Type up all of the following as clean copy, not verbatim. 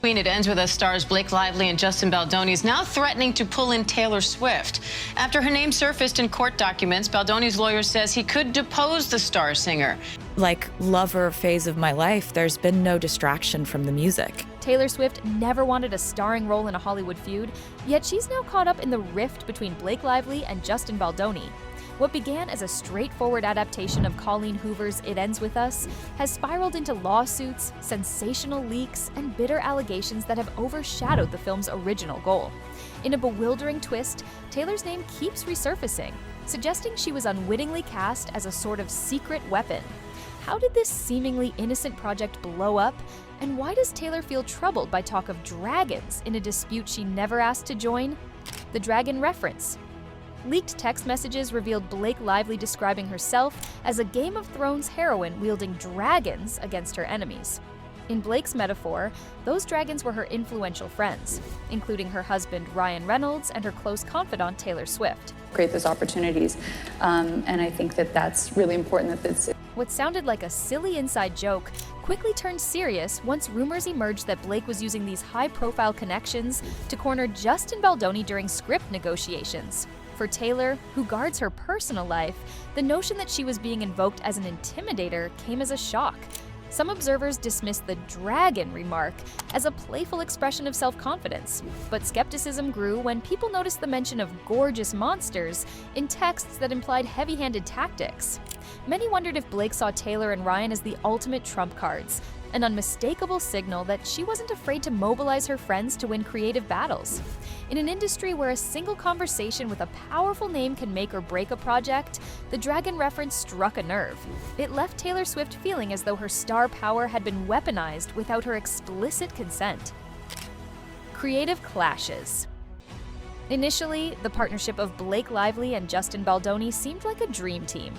It ends with us stars Blake Lively and Justin Baldoni is now threatening to pull in Taylor Swift. After her name surfaced in court documents, Baldoni's lawyer says he could depose the star singer. Like lover phase of my life, there's been no distraction from the music. Taylor Swift never wanted a starring role in a Hollywood feud, yet she's now caught up in the rift between Blake Lively and Justin Baldoni. What began as a straightforward adaptation of Colleen Hoover's It Ends With Us has spiraled into lawsuits, sensational leaks, and bitter allegations that have overshadowed the film's original goal. In a bewildering twist, Taylor's name keeps resurfacing, suggesting she was unwittingly cast as a sort of secret weapon. How did this seemingly innocent project blow up? And why does Taylor feel troubled by talk of dragons in a dispute she never asked to join? The dragon reference. Leaked text messages revealed Blake Lively describing herself as a Game of Thrones heroine wielding dragons against her enemies. In Blake's metaphor, those dragons were her influential friends, including her husband Ryan Reynolds and her close confidant Taylor Swift. Create those opportunities, and I think that that's really important. What sounded like a silly inside joke quickly turned serious once rumors emerged that Blake was using these high-profile connections to corner Justin Baldoni during script negotiations. For Taylor, who guards her personal life, the notion that she was being invoked as an intimidator came as a shock. Some observers dismissed the dragon remark as a playful expression of self-confidence, but skepticism grew when people noticed the mention of gorgeous monsters in texts that implied heavy-handed tactics. Many wondered if Blake saw Taylor and Ryan as the ultimate trump cards, an unmistakable signal that she wasn't afraid to mobilize her friends to win creative battles. In an industry where a single conversation with a powerful name can make or break a project, the dragon reference struck a nerve. It left Taylor Swift feeling as though her star power had been weaponized without her explicit consent. Creative clashes. Initially, the partnership of Blake Lively and Justin Baldoni seemed like a dream team.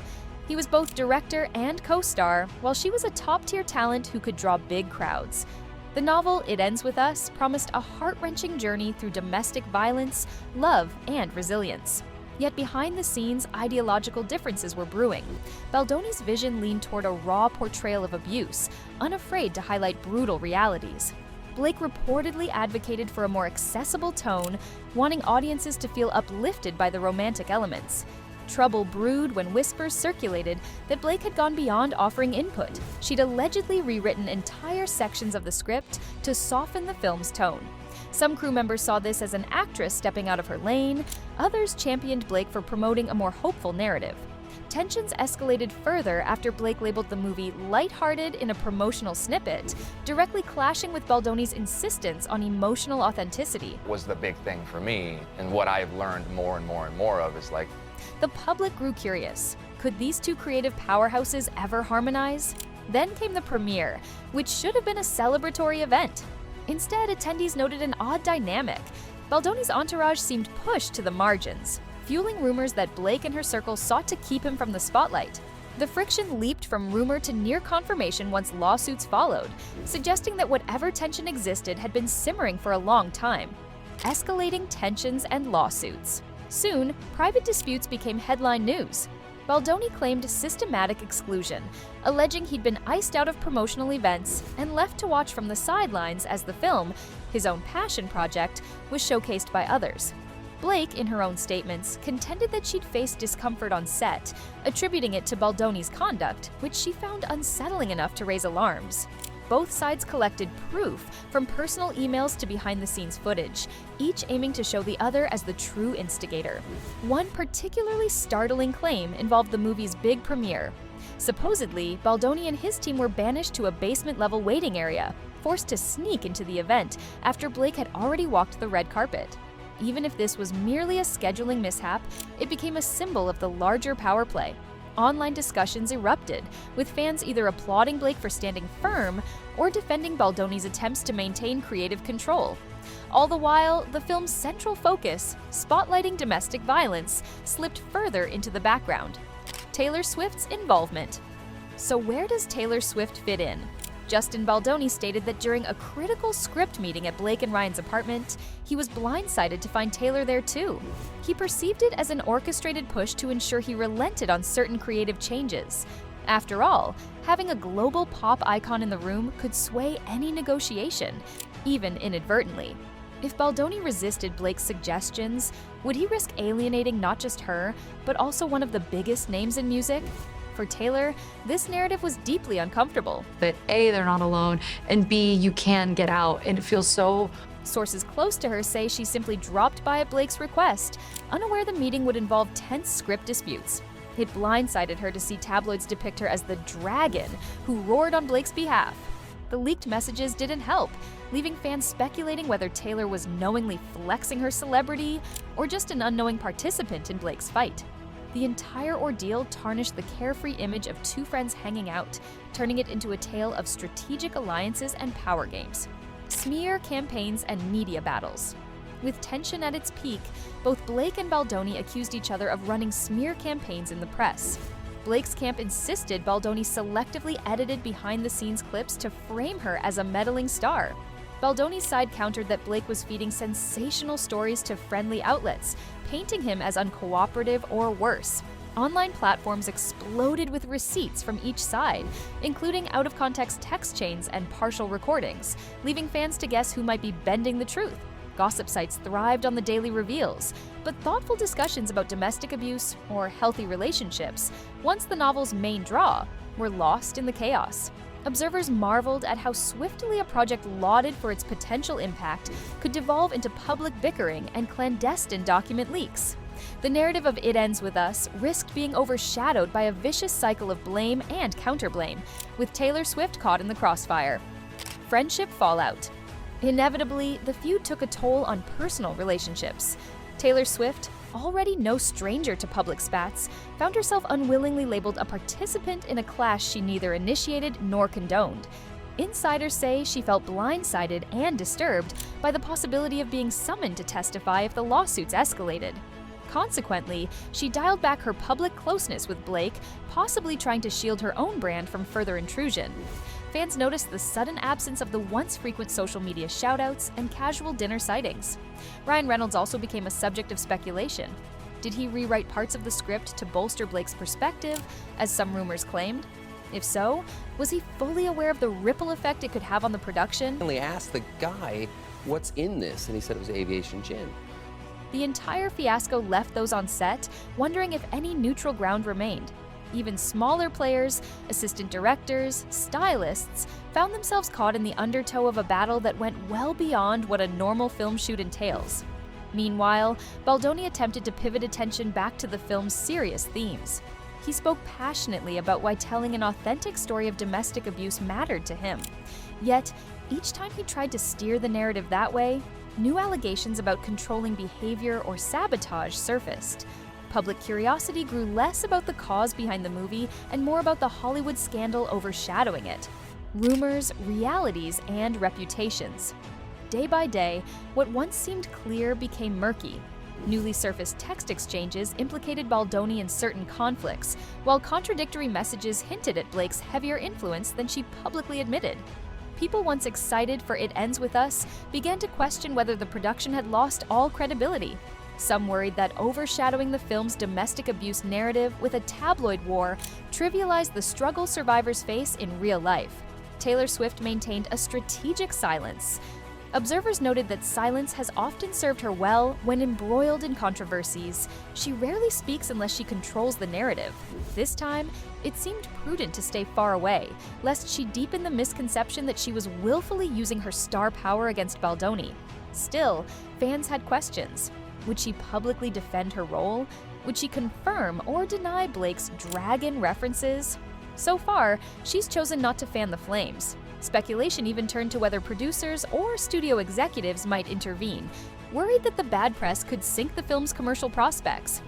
He was both director and co-star, while she was a top-tier talent who could draw big crowds. The novel It Ends With Us promised a heart-wrenching journey through domestic violence, love, and resilience. Yet behind the scenes, ideological differences were brewing. Baldoni's vision leaned toward a raw portrayal of abuse, unafraid to highlight brutal realities. Blake reportedly advocated for a more accessible tone, wanting audiences to feel uplifted by the romantic elements. Trouble brewed when whispers circulated that Blake had gone beyond offering input. She'd allegedly rewritten entire sections of the script to soften the film's tone. Some crew members saw this as an actress stepping out of her lane, others championed Blake for promoting a more hopeful narrative. Tensions escalated further after Blake labeled the movie lighthearted in a promotional snippet, directly clashing with Baldoni's insistence on emotional authenticity. Was the big thing for me, and what I've learned more and more of is like, the public grew curious. Could these two creative powerhouses ever harmonize? Then came the premiere, which should have been a celebratory event. Instead, attendees noted an odd dynamic. Baldoni's entourage seemed pushed to the margins, fueling rumors that Blake and her circle sought to keep him from the spotlight. The friction leaped from rumor to near confirmation once lawsuits followed, suggesting that whatever tension existed had been simmering for a long time. Escalating tensions and lawsuits. Soon, private disputes became headline news. Baldoni claimed systematic exclusion, alleging he'd been iced out of promotional events and left to watch from the sidelines as the film, his own passion project, was showcased by others. Blake, in her own statements, contended that she'd faced discomfort on set, attributing it to Baldoni's conduct, which she found unsettling enough to raise alarms. Both sides collected proof, from personal emails to behind-the-scenes footage, each aiming to show the other as the true instigator. One particularly startling claim involved the movie's big premiere. Supposedly, Baldoni and his team were banished to a basement-level waiting area, forced to sneak into the event after Blake had already walked the red carpet. Even if this was merely a scheduling mishap, it became a symbol of the larger power play. Online discussions erupted, with fans either applauding Blake for standing firm or defending Baldoni's attempts to maintain creative control. All the while, the film's central focus, spotlighting domestic violence, slipped further into the background. Taylor Swift's involvement. So where does Taylor Swift fit in? Justin Baldoni stated that during a critical script meeting at Blake and Ryan's apartment, he was blindsided to find Taylor there too. He perceived it as an orchestrated push to ensure he relented on certain creative changes. After all, having a global pop icon in the room could sway any negotiation. even inadvertently. If Baldoni resisted Blake's suggestions, would he risk alienating not just her, but also one of the biggest names in music? For Taylor, this narrative was deeply uncomfortable. That A, they're not alone, and B, you can get out, and it feels so... Sources close to her say she simply dropped by at Blake's request, unaware the meeting would involve tense script disputes. It blindsided her to see tabloids depict her as the dragon who roared on Blake's behalf. The leaked messages didn't help, leaving fans speculating whether Taylor was knowingly flexing her celebrity or just an unknowing participant in Blake's fight. The entire ordeal tarnished the carefree image of two friends hanging out, turning it into a tale of strategic alliances and power games, smear campaigns, and media battles. With tension at its peak, both Blake and Baldoni accused each other of running smear campaigns in the press. Blake's camp insisted Baldoni selectively edited behind-the-scenes clips to frame her as a meddling star. Baldoni's side countered that Blake was feeding sensational stories to friendly outlets, painting him as uncooperative or worse. Online platforms exploded with receipts from each side, including out-of-context text chains and partial recordings, leaving fans to guess who might be bending the truth. Gossip sites thrived on the daily reveals, but thoughtful discussions about domestic abuse or healthy relationships, once the novel's main draw, were lost in the chaos. Observers marveled at how swiftly a project lauded for its potential impact could devolve into public bickering and clandestine document leaks. The narrative of It Ends With Us risked being overshadowed by a vicious cycle of blame and counterblame, with Taylor Swift caught in the crossfire. Friendship fallout. Inevitably, the feud took a toll on personal relationships. Taylor Swift, already no stranger to public spats, found herself unwillingly labeled a participant in a clash she neither initiated nor condoned. Insiders say she felt blindsided and disturbed by the possibility of being summoned to testify if the lawsuits escalated. Consequently, she dialed back her public closeness with Blake, possibly trying to shield her own brand from further intrusion. Fans noticed the sudden absence of the once frequent social media shoutouts and casual dinner sightings. Ryan Reynolds also became a subject of speculation. Did he rewrite parts of the script to bolster Blake's perspective, as some rumors claimed? If so, was he fully aware of the ripple effect it could have on the production? I asked the guy, what's in this? And he said it was aviation gin. The entire fiasco left those on set wondering if any neutral ground remained. Even smaller players, assistant directors, stylists, found themselves caught in the undertow of a battle that went well beyond what a normal film shoot entails. Meanwhile, Baldoni attempted to pivot attention back to the film's serious themes. He spoke passionately about why telling an authentic story of domestic abuse mattered to him. Yet, each time he tried to steer the narrative that way, new allegations about controlling behavior or sabotage surfaced. Public curiosity grew less about the cause behind the movie and more about the Hollywood scandal overshadowing it. Rumors, realities, and reputations. Day by day, what once seemed clear became murky. Newly surfaced text exchanges implicated Baldoni in certain conflicts, while contradictory messages hinted at Blake's heavier influence than she publicly admitted. People once excited for It Ends With Us began to question whether the production had lost all credibility. Some worried that overshadowing the film's domestic abuse narrative with a tabloid war trivialized the struggle survivors face in real life. Taylor Swift maintained a strategic silence. Observers noted that silence has often served her well when embroiled in controversies. She rarely speaks unless she controls the narrative. This time, it seemed prudent to stay far away, lest she deepen the misconception that she was willfully using her star power against Baldoni. Still, fans had questions. Would she publicly defend her role? Would she confirm or deny Blake's dragon references? So far, she's chosen not to fan the flames. Speculation even turned to whether producers or studio executives might intervene, worried that the bad press could sink the film's commercial prospects.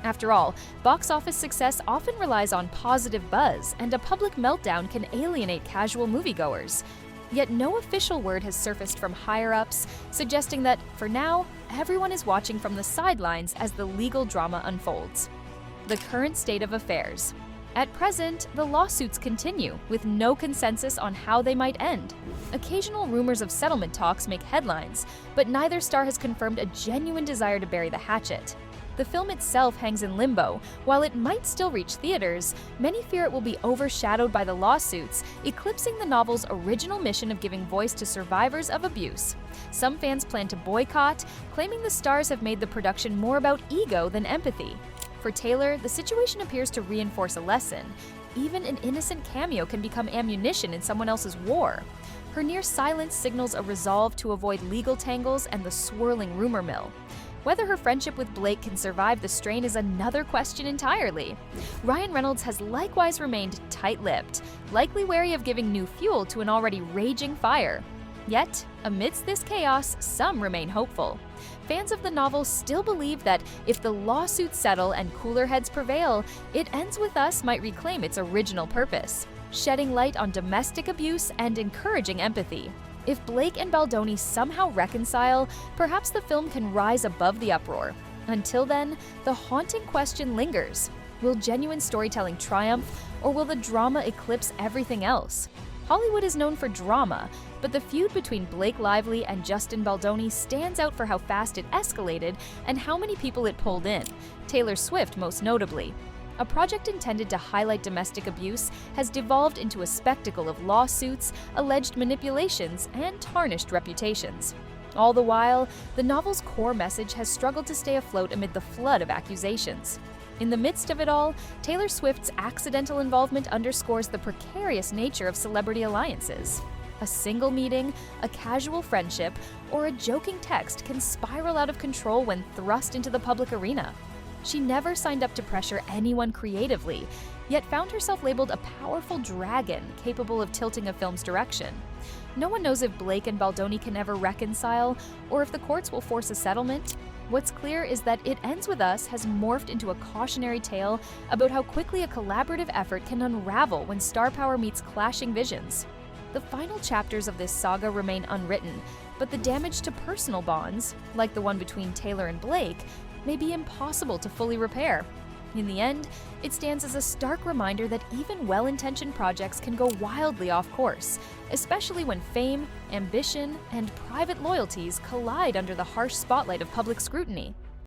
After all, box office success often relies on positive buzz, and a public meltdown can alienate casual moviegoers. Yet no official word has surfaced from higher-ups, suggesting that, for now, everyone is watching from the sidelines as the legal drama unfolds. The current state of affairs. At present, the lawsuits continue, with no consensus on how they might end. Occasional rumors of settlement talks make headlines, but neither star has confirmed a genuine desire to bury the hatchet. The film itself hangs in limbo. While it might still reach theaters, many fear it will be overshadowed by the lawsuits, eclipsing the novel's original mission of giving voice to survivors of abuse. Some fans plan to boycott, claiming the stars have made the production more about ego than empathy. For Taylor, the situation appears to reinforce a lesson. Even an innocent cameo can become ammunition in someone else's war. Her near silence signals a resolve to avoid legal tangles and the swirling rumor mill. Whether her friendship with Blake can survive the strain is another question entirely. Ryan Reynolds has likewise remained tight-lipped, likely wary of giving new fuel to an already raging fire. Yet, amidst this chaos, some remain hopeful. Fans of the novel still believe that if the lawsuits settle and cooler heads prevail, It Ends With Us might reclaim its original purpose, shedding light on domestic abuse and encouraging empathy. If Blake and Baldoni somehow reconcile, perhaps the film can rise above the uproar. Until then, the haunting question lingers. Will genuine storytelling triumph, or will the drama eclipse everything else? Hollywood is known for drama, but the feud between Blake Lively and Justin Baldoni stands out for how fast it escalated and how many people it pulled in, Taylor Swift most notably. A project intended to highlight domestic abuse has devolved into a spectacle of lawsuits, alleged manipulations, and tarnished reputations. All the while, the novel's core message has struggled to stay afloat amid the flood of accusations. In the midst of it all, Taylor Swift's accidental involvement underscores the precarious nature of celebrity alliances. A single meeting, a casual friendship, or a joking text can spiral out of control when thrust into the public arena. She never signed up to pressure anyone creatively, yet found herself labeled a powerful dragon capable of tilting a film's direction. No one knows if Blake and Baldoni can ever reconcile, or if the courts will force a settlement. What's clear is that It Ends With Us has morphed into a cautionary tale about how quickly a collaborative effort can unravel when star power meets clashing visions. The final chapters of this saga remain unwritten, but the damage to personal bonds, like the one between Taylor and Blake, may be impossible to fully repair. In the end, it stands as a stark reminder that even well-intentioned projects can go wildly off course, especially when fame, ambition, and private loyalties collide under the harsh spotlight of public scrutiny.